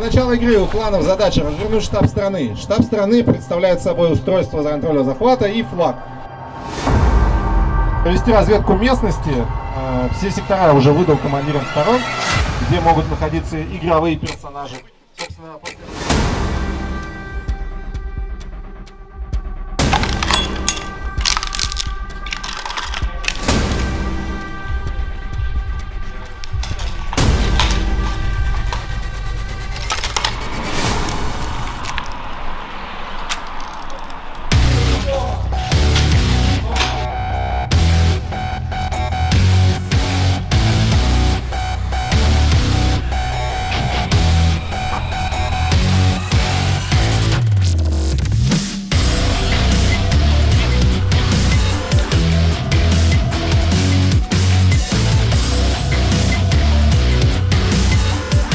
начала игры у кланов задача развернуть штаб страны. Штаб страны представляет собой устройство контроля захвата и флаг. Провести разведку местности. Все сектора уже выдал командирам сторон, где могут находиться игровые персонажи. Собственно, после...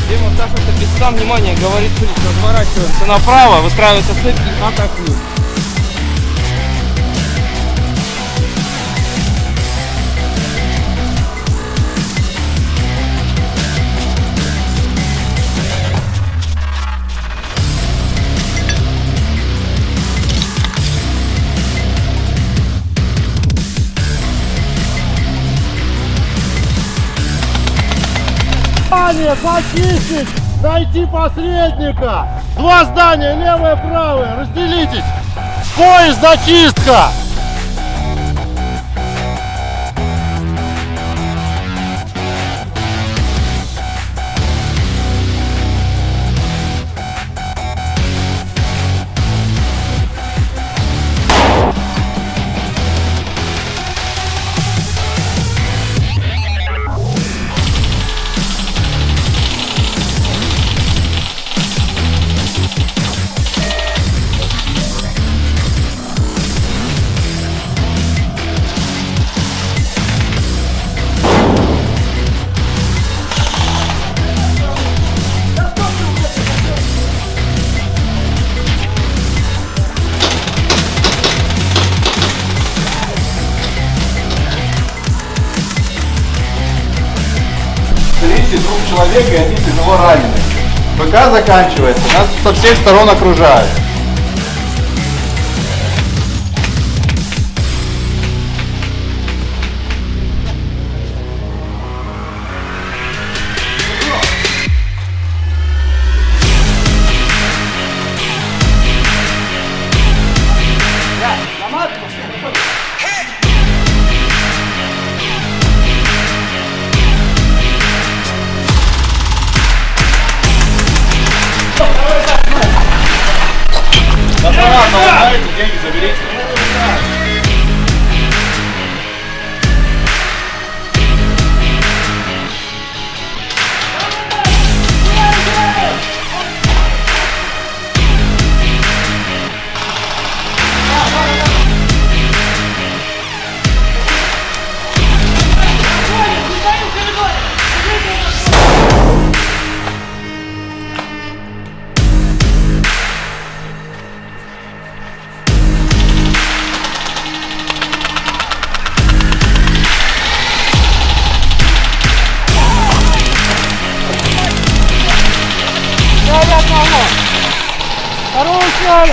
Демонтаж без сам внимания, говорит, разворачиваемся направо, выстраиваются цепи и атакуем. Почистить! Найти посредника! Два здания, левое и правое! Разделитесь! Поезд зачистка! Двух человек, и они тяжело ранены. ПК заканчивается, нас со всех сторон окружают. Аппаратно, знаете, деньги заберите. Хорош,